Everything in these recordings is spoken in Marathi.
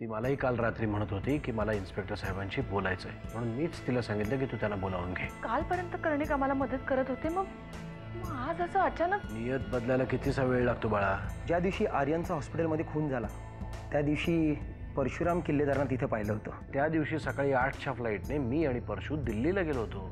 ती मलाही काल रात्री म्हणत होती की मला इन्स्पेक्टर साहेबांशी बोलायचंय, म्हणून मीच तिला सांगितलं की तू त्यांना बोलावून घे. कालपर्यंत कर्णिक आम्हाला मदत करत होते, मग आज असं अचानक. नियत बदलायला कितीसा वेळ लागतो बाळा. ज्या दिवशी आर्यनचा हॉस्पिटलमध्ये खून झाला त्या दिवशी परशुराम किल्लेदारांना तिथे पाहिलं होतं. त्या दिवशी सकाळी 8च्या फ्लाईटने मी आणि परशु दिल्लीला गेलो होतो.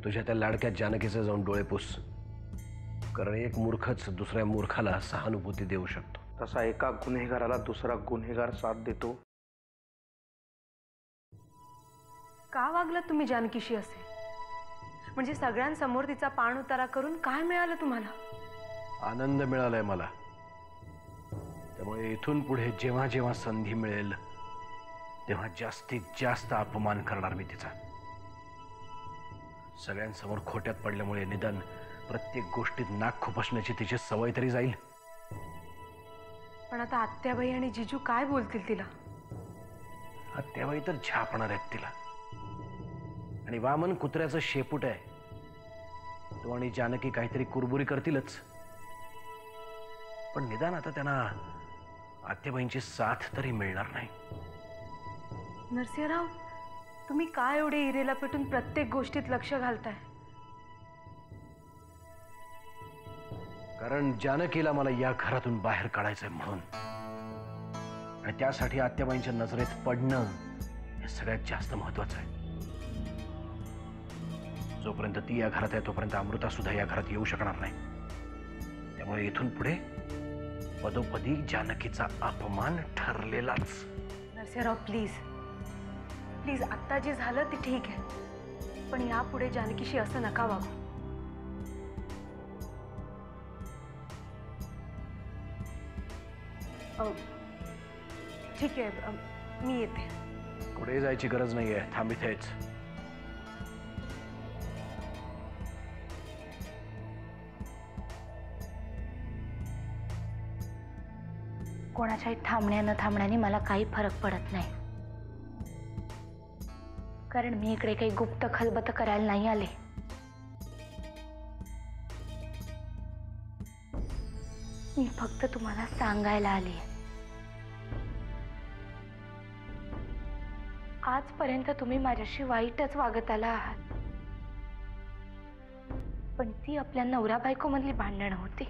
तुझ्या त्या लाडक्या जानकीचे जाऊन डोळे पुस, कारण एक मूर्खच दुसऱ्या मूर्खाला सहानुभूती देऊ शकतो. तसा एका गुन्हेगाराला दुसरा गुन्हेगार साथ देतो. का वागलात तुम्ही जानकीशी असे? म्हणजे सगळ्यांसमोर तिचा पाण उतारा करून काय मिळालं तुम्हाला? आनंद मिळालाय मला. त्यामुळे इथून पुढे जेव्हा जेव्हा संधी मिळेल तेव्हा जास्तीत जास्त अपमान करणार मी तिचा. सगळ्यांसमोर खोट्यात पडल्यामुळे निदान प्रत्येक गोष्टीत नाक खुपसण्याची तिची सवय तरी जाईल. पण आता आत्याबाई आणि जिजू काय बोलतील तिला? आत्याबाई तर झापणार आहेत तिला. आणि वामन कुत्र्याचं शेपूट आहे. तो आणि जानकी काहीतरी कुरबुरी करतीलच, पण निदान आता त्यांना आत्याबाईंची साथ तरी मिळणार नाही. नरसिंहराव, तुम्ही काय एवढे इरेला पेटून प्रत्येक गोष्टीत लक्ष घालताय? कारण जानकीला मला या घरातून बाहेर काढायचंय म्हणून. आणि त्यासाठी आत्याबाईंच्या नजरेत पडणं हे सगळ्यात जास्त महत्वाचं आहे. जोपर्यंत ती या घरात आहे तोपर्यंत अमृता सुद्धा या घरात येऊ शकणार नाही. त्यामुळे इथून पुढे पदोपदी जानकीचा अपमान ठरलेलाच. नरसिंहराव, प्लीज प्लीज, आत्ता जे झालं ते ठीक आहे, पण यापुढे जानकीशी असं नका वागू. ठीक आहे, मी येते. कुठे जायची गरज नाहीये, थांब इथेच. कोणाच्याही थांबण्या न थांबण्याने मला काही फरक पडत नाही, कारण मी इकडे काही गुप्त खलबत करायला नाही आले. मी फक्त तुम्हाला सांगायला आली. आजपर्यंत तुम्ही माझ्याशी वाईटच वागत आला आहात, पण ती आपल्या नवरा बायको मधली भांडणं होती.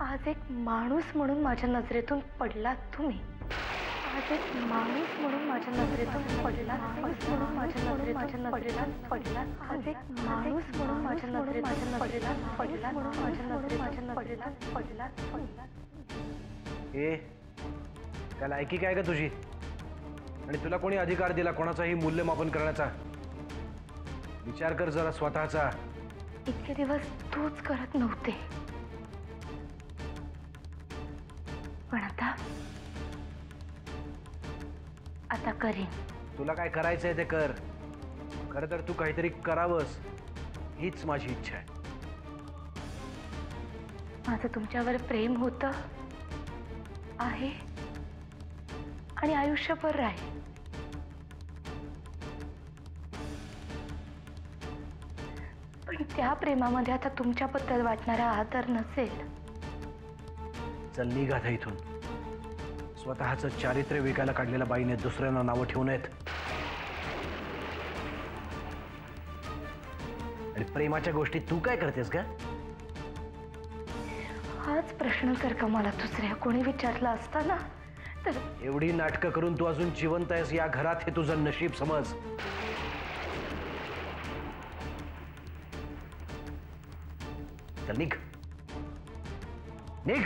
आज एक माणूस म्हणून माझ्या नजरेतून पडलात तुम्ही. आज एक माणूस म्हणून माझ्या नजरेतून पडला. म्हणून माझ्या नजरेतून पडला. आज एक माणूस म्हणून माझ्या नजरेतून पडला. म्हणून माझ्या नजरेतून पडला. ए, त्या लायकी काय ग तुझी? आणि तुला कोणी अधिकार दिला कोणाचाही मूल्यमापन करण्याचा? विचार कर जरा स्वतःचा. इतके दिवस तूच करत नव्हते, पण आता करीन. तुला काय करायचंय ते कर. खरं तर तू काहीतरी करावंस हीच माझी इच्छा आहे. माझं तुमच्यावर प्रेम होतं, आहे आणि आयुष्यभर राहील. पण त्या प्रेमामध्ये आता तुमच्याबद्दल वाटणारा आदर नसेल. चल निघ आता इथून. स्वतःचं चारित्र्य विकायला काढलेल्या बाईने दुसऱ्यांना नावं ठेवू नयेत. आणि प्रेमाच्या गोष्टी तू काय करतेस का? हाच प्रश्न जर का मला दुसऱ्या कोणी विचारला असता ना, तर एवढी नाटकं करून तू अजून जिवंत आहेस या घरात हे तुझं नशीब समज. चल निघ निघ.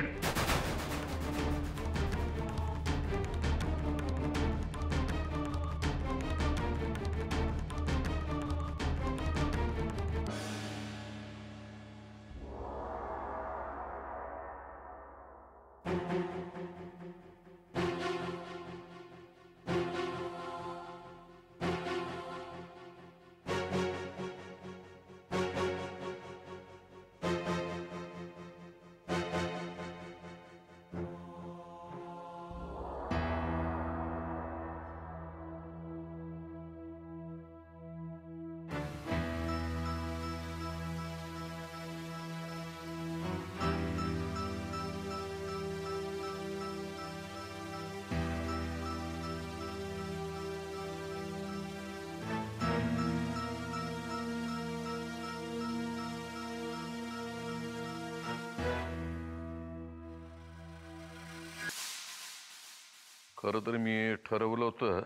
खरं तर मी ठरवलं होतं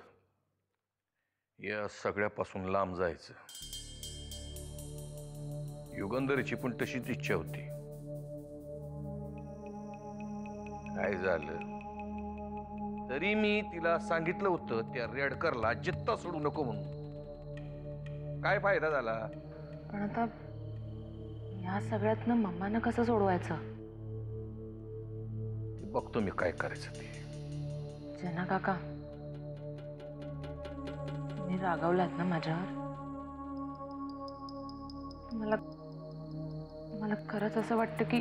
या सगळ्यापासून लांब जायचं. युगंधरीची पण तशीच इच्छा होती. काय झालं तरी मी तिला सांगितलं होतं त्या रेडकरला जित्ता सोडू नको म्हणून. काय फायदा झाला? पण आता या सगळ्यातनं मम्मानं कसं सोडवायचं? ते बघतो मी काय करायचं ते. जना काका, तुम्ही रागावलात ना माझ्यावर? मला मला खरंच असं वाटतं की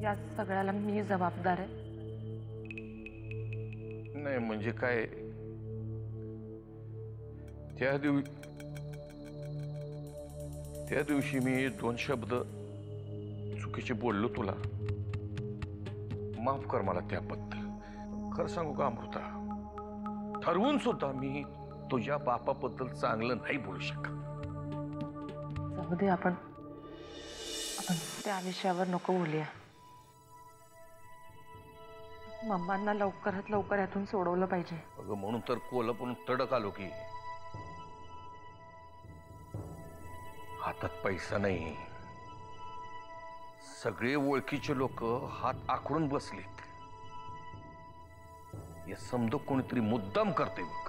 या सगळ्याला मी जबाबदार आहे. नाही म्हणजे काय, त्या दिवशी मी 2 शब्द चुकीचे बोललो तुला. माफ कर मला त्याबद्दल. खरं सांगू का अमृता, ठरवून सुद्धा मी तुझ्या बापाबद्दल चांगलं नाही बोलू शकत. जाऊ दे, आपण त्या विषयावर नको बोलूया. मम्मांना लवकरात लवकर यातून सोडवलं पाहिजे. अगं म्हणून तर कोल्हापूरून तडक आलो की. हातात पैसा नाही, सगळे ओळखीचे लोक हात आखडून बसलेत. या समज कोणीतरी मुद्दाम करते बघ.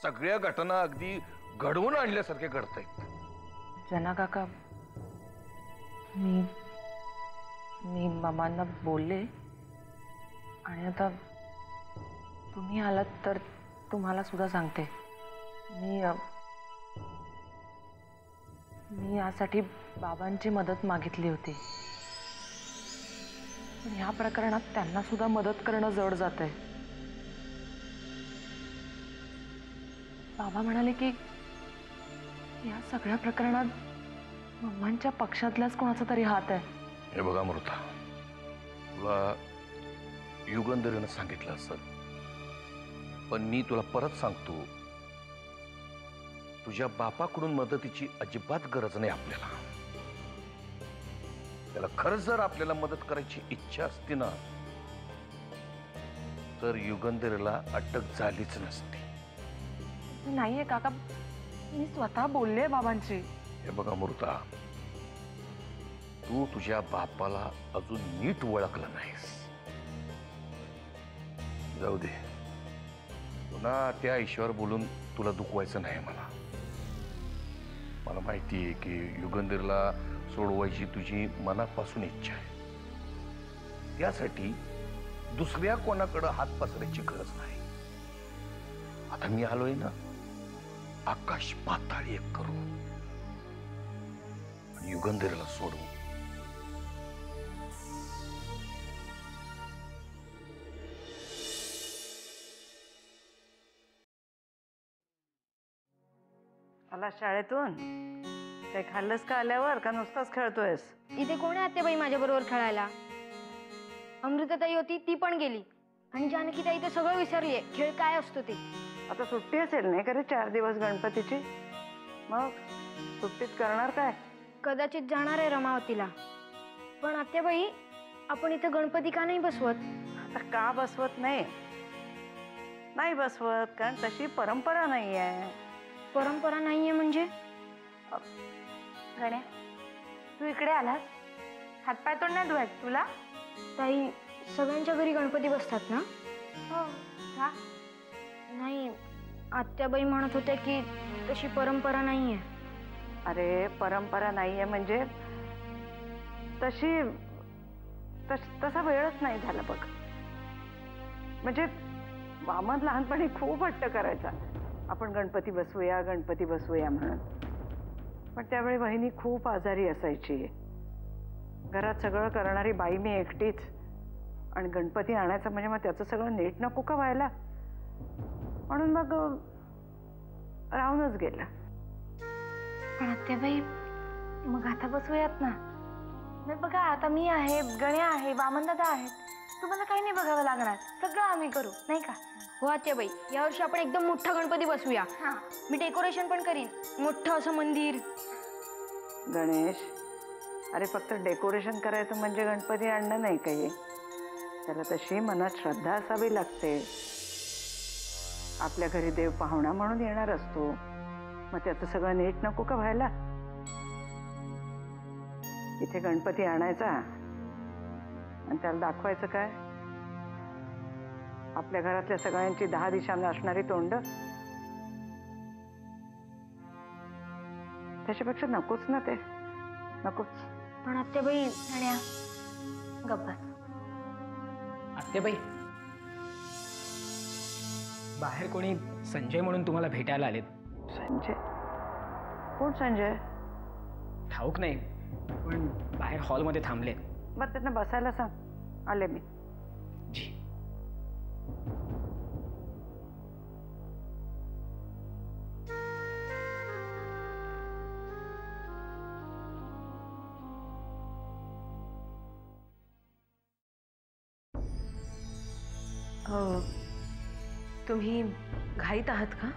सगळ्या घटना अगदी घडवून आणल्यासारखे घडतायत. जना काका, मी मम्मांना बोलले आणि आता तुम्ही आलात तर तुम्हाला सुद्धा सांगते. मी यासाठी बाबांची मदत मागितली होती, पण ह्या प्रकरणात त्यांना सुद्धा मदत करणं जड जातंय. बाबा म्हणाले की या सगळ्या प्रकरणात मम्मांच्या पक्षातल्याच कोणाचा तरी हात आहे. हे बघा अमृता, तुला युगंधरीनं सांगितलं असेल, पण मी तुला परत सांगतो, तुझ्या बापाकडून मदतीची अजिबात गरज नाही आपल्याला. त्याला खरंच जर आपल्याला मदत करायची इच्छा असती ना, तर युगंधरीला अटक झालीच नसती. नाहीये काका, मी स्वतः बोलले बाबांची. हे बघा अमृता, तू तुझ्या बापाला अजून नीट ओळखलं नाहीस. जाऊ दे, पुन्हा त्या ईश्वर बोलून तुला दुखवायचं नाही मला. मला माहिती आहे की युगंधरला सोडवायची तुझी मनापासून इच्छा आहे. त्यासाठी दुसऱ्या कोणाकडे हात पसरायची गरज नाही. आता मी आलोय ना, आकाश पाताळ एक करू, युगंधरला सोडवू. आला शाळेतून? काही खाल्लंस का आल्यावर, का नुसताच खेळतोयस? इथे कोण आहे आत्याबाई माझ्याबरोबर खेळायला? अमृताताई होती, ती पण गेली. आणि जानकीताई तर सगळं विसरलीये, खेळ काय असतो ते. आता सुट्टी असेल नाही का रे 4 दिवस गणपतीची? मग सुट्टीत करणार काय? कदाचित जाणार आहे रमावतीला. पण आत्याबाई, आपण इथं गणपती का नाही बसवत? आता का बसवत नाही? नाही बसवत कारण तशी परंपरा नाही आहे. परंपरा नाहीये म्हणजे? गण्या, तू इकडे आलास? हातपाय तोंड नाही धुवायचं तुला? ताई, सगळ्यांच्या घरी गणपती बसतात ना? हो. का? नाही, आत्याबाई म्हणत होत्या की तशी परंपरा नाहीये. अरे परंपरा नाहीये म्हणजे तसा वेळच नाही झाला बघ. म्हणजे मामा लहानपणी खूप हट्ट करायचा, आपण गणपती बसवूया गणपती बसवूया म्हणून. पण त्यावेळी वहिनी खूप आजारी असायची. घरात सगळं करणारी बाई मी एकटीच, आणि गणपती आणायचं म्हणजे मग त्याचं सगळं नीट नको का व्हायला, म्हणून मग राहूनच गेलं. पण आत्याबाई, मग आता बसवूयात ना. नाही बघा, आता मी आहे, गण्या आहे, वामनदादा आहेत. तुम्हाला काही नाही बघावं लागणार, सगळं आम्ही करू, नाही का? हो आत्याबाई, यावर्षी आपण एकदम मोठा गणपती बसवूया. मी डेकोरेशन पण करीन, मोठं असं मंदिर. गणेश, अरे फक्त डेकोरेशन करायचं म्हणजे गणपती आणणं नाही काही. त्याला तशी मनात श्रद्धा असावी लागते. आपल्या घरी देव पाहुणा म्हणून येणार असतो, मग त्याचं सगळं नीट नको का व्हायला? इथे गणपती आणायचा आणि त्याला दाखवायचं काय? आपल्या घरातल्या सगळ्यांची 10 दिशांना असणारी तोंड. त्याच्यापेक्षा नकोच ना ते, नकोच. पण आत्याबाई आणि गप्पा. आत्याबाई, बाहेर कोणी संजय म्हणून तुम्हाला भेटायला आलेत. संजय? कोण संजय? ठाऊक नाही, पण बाहेर हॉलमध्ये थांबलेत. बरं त्यांना बसायला सांग, आले मी. जी. तुम्ही घाईत आहात का?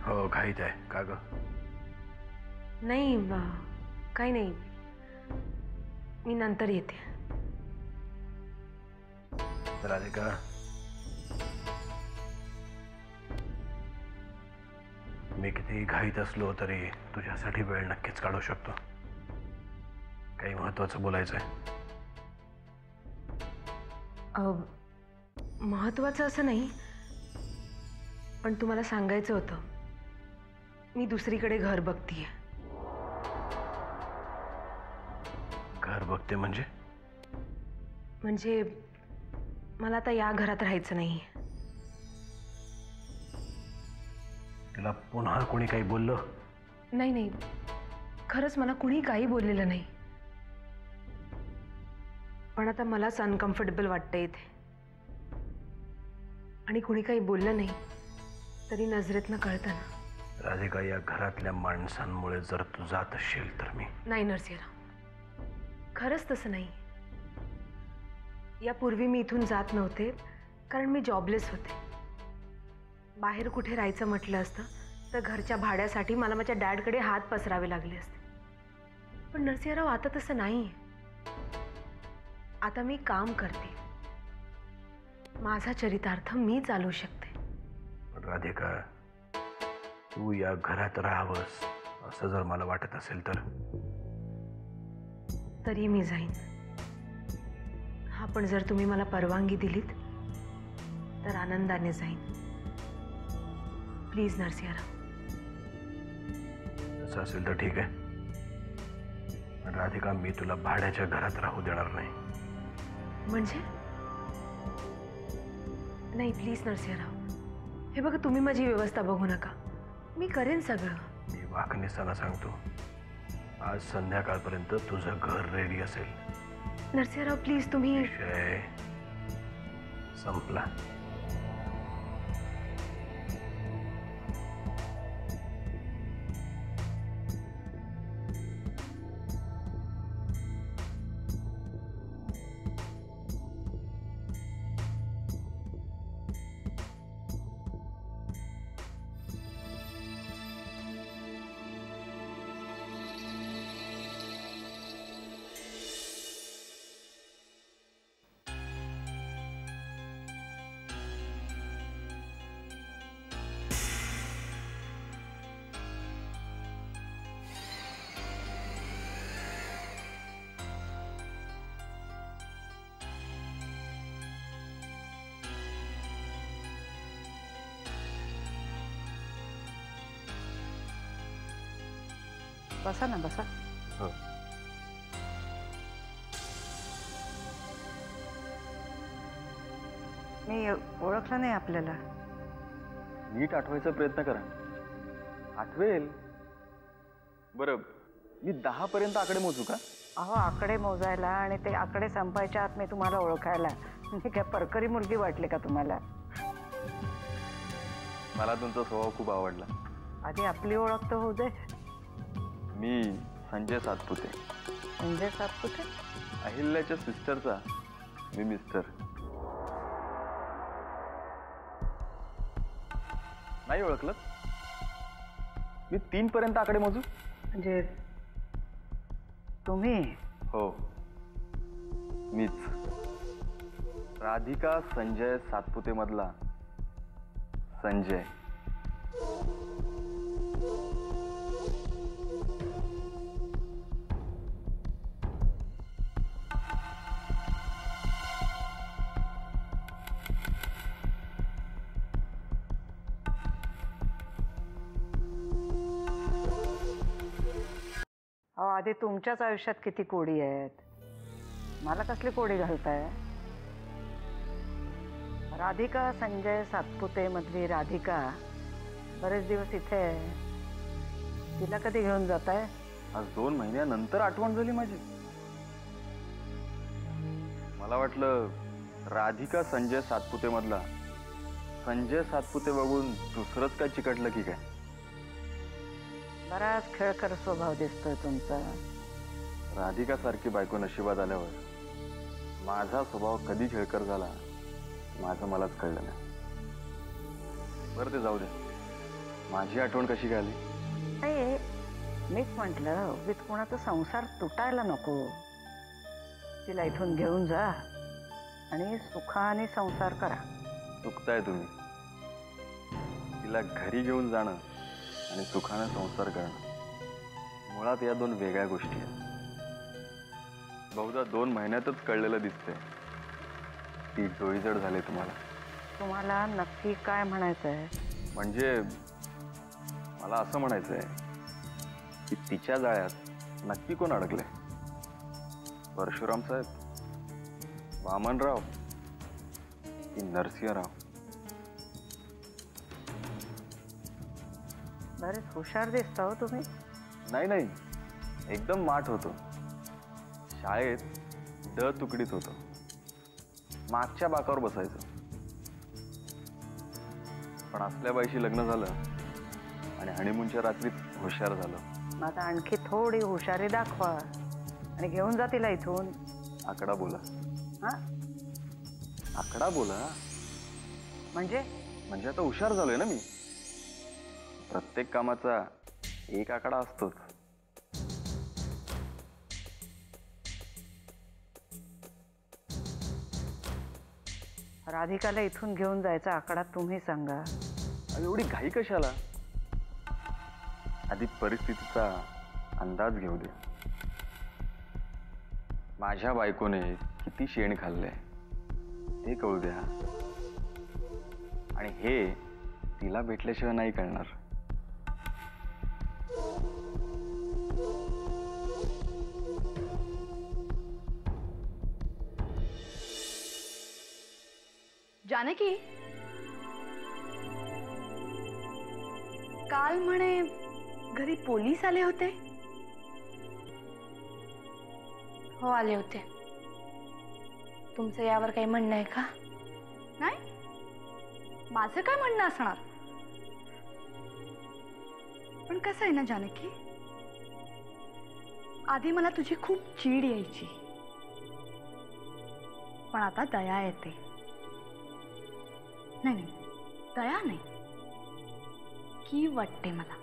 हो घाईत आहे. का ग? नाही काही नाही, मी नंतर येते. राधिका, मी किती घाईत असलो तरी तुझ्यासाठी वेळ नक्कीच काढू शकतो. काही महत्वाचं बोलायचंय. महत्वाचं असं नाही, पण तुम्हाला सांगायचं होतं, मी दुसरीकडे घर बघतीये. घर बघते म्हणजे? म्हणजे मला आता या घरात राहायचं नाही. तिला पुन्हा कोणी काही बोललं? नाही नाही, खरंच मला कुणी काही बोललेलं नाही, पण आता मलाच अनकम्फर्टेबल वाटतं इथे. आणि कुणी काही बोललं नाही तरी नजरेतनं कळतं ना. राधिका, या घरातल्या माणसांमुळे जर तू जात असशील तर मी... नाही नरसिंहराव, खरंच तसं नाही. यापूर्वी मी इथून जात नव्हते कारण मी जॉबलेस होते. बाहेर कुठे राहायचं म्हटलं असतं तर घरच्या भाड्यासाठी मला माझ्या डॅडकडे हात पसरावे लागले असते. पण नरसिंहराव, आता तसं नाही. आता मी काम करते, माझा चरितार्थ मी चालू शकते. राधिका, तू या घरात राहावंस असं जर मला वाटत असेल तर... तरी मी जाईन. हा, पण जर तुम्ही मला परवानगी दिलीत तर आनंदाने जाईन. प्लीज नरसिंहराव. असं असेल तर ठीक आहे, पण राधिका, मी तुला भाड्याच्या घरात राहू देणार नाही. म्हणजे? नाही प्लीज नरसिंहराव, हे बघा, तुम्ही माझी व्यवस्था बघू नका, मी करेन सगळं. मी वाकणीसाला सांगतो, आज संध्याकाळपर्यंत तुझं घर रेडी असेल. नरसिंहराव प्लीज, तुम्ही... विषय संपला. बसा ना, बसा. हो. मी ओळखलं नाही आपल्याला. नीट आठवायचा प्रयत्न करा, आठवेल. बरं, मी 10 पर्यंत आकडे मोजू का? अहो, आकडे मोजायला आणि ते आकडे संपायच्या आत मी तुम्हाला ओळखायला म्हणजे काय परकरी मुलगी वाटली का तुम्हाला? मला तुमचा स्वभाव खूप आवडला. आधी आपली ओळख तर होऊ दे. मी संजय सातपुते. संजय सातपुते? अहिल्याच्या सिस्टरचा मी मिस्टर. नाही ओळखलं? मी 3 पर्यंत आकडे मोजू? म्हणजे तुम्ही? हो, मीच. राधिका संजय सातपुते मधला संजय. अहो आधी तुमच्याच आयुष्यात किती कोडी आहेत, मला कसली कोडी घालताय? राधिका संजय सातपुते मधली राधिका बरेच दिवस इथे आहे. तिला कधी घेऊन जाताय? आज 2 महिन्यानंतर आठवण झाली माझी. मला वाटलं राधिका संजय सातपुते मधला संजय सातपुते बघून दुसरंच काय चिकटलं की काय. बराच खेळकर स्वभाव दिसतोय तुमचा. राधिका सारखी बायको नशिबात आल्यावर माझा स्वभाव कधी खेळकर झाला माझं मलाच कळलं नाही. बरं ते जाऊ दे. माझी आठवण कशी काय आली? नाही, मीच म्हटलं उगीच कोणाचा संसार तुटायला नको. तिला इथून घेऊन जा आणि सुखाने संसार करा. चुकताय तुम्ही. तिला घरी घेऊन जाणं आणि सुखाने संसार करणं मुळात या 2 वेगळ्या गोष्टी आहेत. बहुधा 2 महिन्यातच कळलेलं दिसतंय ती डोईजड झाली तुम्हाला. तुम्हाला नक्की काय म्हणायचंय? म्हणजे मला असं म्हणायचंय की तिच्या जाळ्यात नक्की कोण अडकलंय? परशुराम साहेब, वामनराव की नरसिंहराव? बरेच हुशार दिसता हो तुम्ही. नाही, एकदम माठ होतो. शाळेत ड तुकडीत होतो. मागच्या बाकावर बसायचं. पण असल्या बाईशी लग्न झालं आणि हनीमूनच्या रात्रीत हुशार झालं. मग आता आणखी थोडी हुशारी दाखवा आणि घेऊन जा तिला इथून. आकडा बोला. हा? आकडा बोला. म्हणजे आता हुशार झालोय ना मी. प्रत्येक कामाचा एक आकडा असतोच. राधिकाला इथून घेऊन जायचा आकडा तुम्ही सांगा. एवढी घाई कशाला? आधी परिस्थितीचा अंदाज घेऊ दे. माझ्या बायकोने किती शेण खाल्लंय ते कळू द्या. आणि हे तिला भेटल्याशिवाय नाही कळणार. जानकी, काल म्हणे घरी पोलीस आले होते. हो आले होते. तुमचं यावर काही म्हणणं आहे का? नाही, माझं काय म्हणणं असणार. पण कसं आहे ना जानकी, आधी मला तुझी खूप चीड यायची, पण आता दया येते. नाही, दया नाही, की वाटते मला.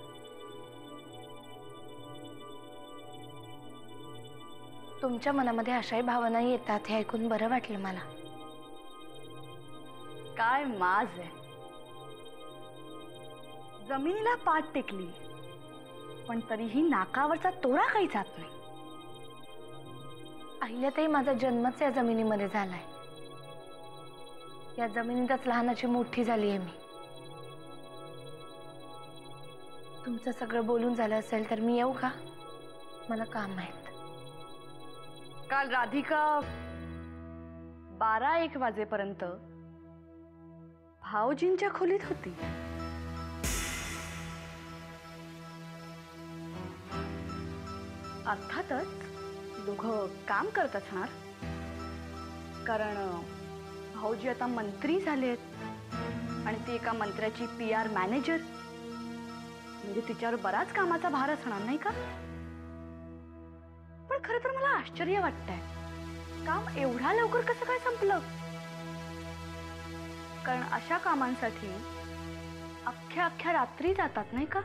तुमच्या मनामध्ये अशाही भावना येतात हे ऐकून बरं वाटलं मला. काय माज आहे. जमिनीला पाठ टेकली पण तरीही नाकावरचा तोरा काही जात नाही. अहिल्याताई, माझा जन्मच या जमिनीमध्ये झालाय. या जमिनीतच लहानाची मोठी झाली आहे मी. तुमचं सगळं बोलून झालं असेल तर मी येऊ का? मला काम आहेत. काल राधिका 12-1 वाजेपर्यंत भाऊजींच्या खोलीत होती. अर्थातच दोघं काम करत असणार, कारण भाऊजी आता मंत्री झालेत आणि ती एका मंत्र्याची PR मॅनेजर. म्हणजे तिच्यावर बराच कामाचा भार असणार नाही का? पण खरं तर मला आश्चर्य वाटतंय, काम एवढ्या लवकर कसं काय संपलं? कारण अशा कामांसाठी अख्ख्या रात्री जातात नाही का?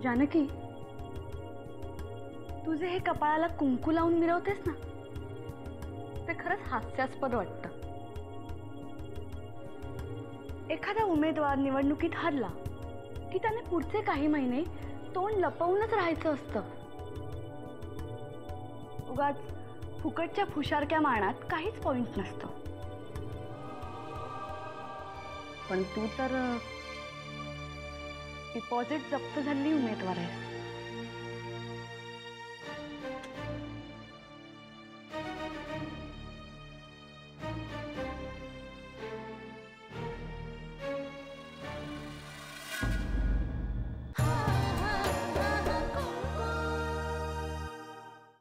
जानकी, तुझे हे कपाळाला कुंकू लावून मिरवतेस ना, ते खरंच हास्यास्पद वाटतं. एखादा उमेदवार निवडणुकीत हरला की त्याने पुढचे काही महिने तोंड लपवूनच राहायचं असतं. उगाच फुकटच्या फुशारक्या मारण्यात काहीच पॉइंट नसतो. पण तू तर डिपॉझिट जप्त झालेली उमेदवार आहेस.